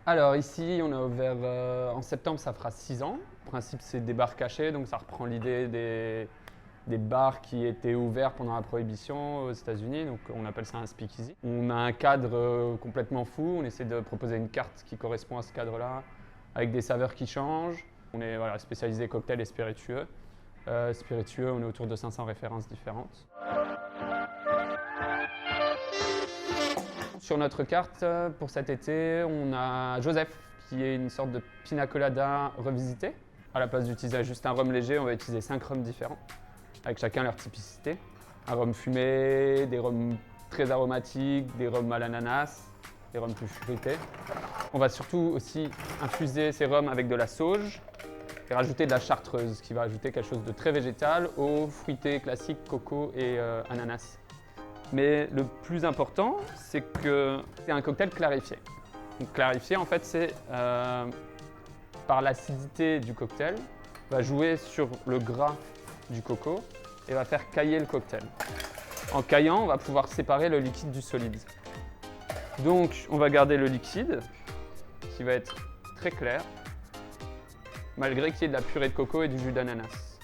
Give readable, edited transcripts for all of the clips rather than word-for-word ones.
Alors ici, on a ouvert en septembre, ça fera 6 ans. Le principe, c'est des bars cachés, donc ça reprend l'idée des bars qui étaient ouverts pendant la Prohibition aux États-Unis, donc on appelle ça un speakeasy. On a un cadre complètement fou, on essaie de proposer une carte qui correspond à ce cadre-là, avec des saveurs qui changent. On est spécialisé cocktails et spiritueux. Spiritueux, on est autour de 500 références différentes. Sur notre carte, pour cet été, on a Joseph, qui est une sorte de pina colada revisité. À la place d'utiliser juste un rhum léger, on va utiliser 5 rhums différents, avec chacun leur typicité. Un rhum fumé, des rhums très aromatiques, des rhums à l'ananas, des rhums plus fruités. On va surtout aussi infuser ces rhums avec de la sauge et rajouter de la chartreuse, qui va ajouter quelque chose de très végétal aux fruités classiques, coco et ananas. Mais le plus important, c'est que c'est un cocktail clarifié. Donc, clarifié, en fait, c'est par l'acidité du cocktail, va jouer sur le gras du coco et va faire cailler le cocktail. En caillant, on va pouvoir séparer le liquide du solide. Donc, on va garder le liquide, qui va être très clair, malgré qu'il y ait de la purée de coco et du jus d'ananas.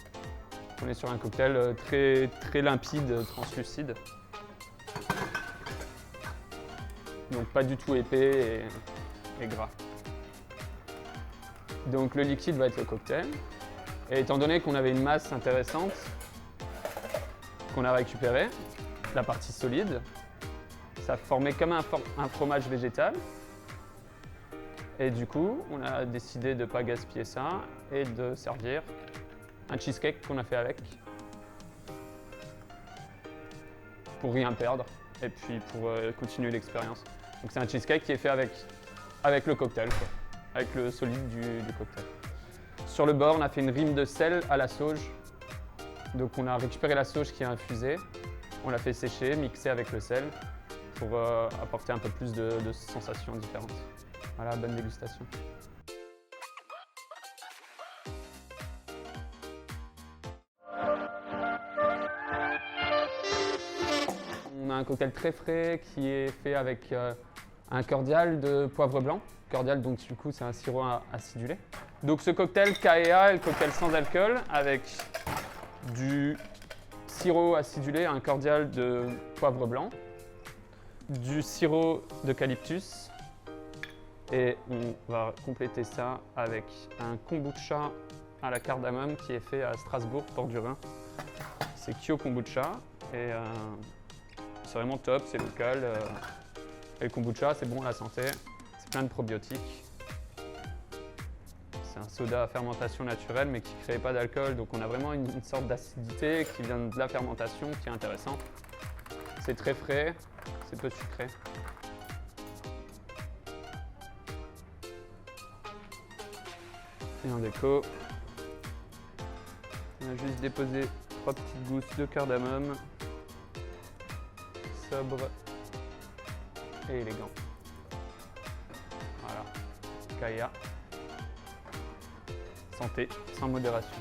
On est sur un cocktail très limpide, translucide. Donc pas du tout épais et gras. Donc le liquide va être le cocktail. Et étant donné qu'on avait une masse intéressante, qu'on a récupérée, la partie solide, ça formait comme un fromage végétal. Et du coup, on a décidé de ne pas gaspiller ça et de servir un cheesecake qu'on a fait avec, pour rien perdre et puis pour continuer l'expérience. Donc c'est un cheesecake qui est fait avec le cocktail, quoi, avec le solide du cocktail. Sur le bord, on a fait une rime de sel à la sauge. Donc on a récupéré la sauge qui est infusée, on l'a fait sécher, mixer avec le sel pour apporter un peu plus de sensations différentes. Voilà, bonne dégustation. On a un cocktail très frais qui est fait avec un cordial de poivre blanc. Cordial, donc du coup, c'est un sirop acidulé. Donc ce cocktail KEA est le cocktail sans alcool avec du sirop acidulé, un cordial de poivre blanc, du sirop d'eucalyptus et on va compléter ça avec un kombucha à la cardamome qui est fait à Strasbourg, port du Rhin. C'est Kyo Kombucha et c'est vraiment top, c'est local. Et le kombucha, c'est bon à la santé, c'est plein de probiotiques. C'est un soda à fermentation naturelle mais qui ne crée pas d'alcool, donc on a vraiment une sorte d'acidité qui vient de la fermentation qui est intéressante. C'est très frais, c'est peu sucré. Et en déco, on a juste déposé 3 petites gousses de cardamome, sobre et élégant. Voilà, KEA. Santé, sans modération.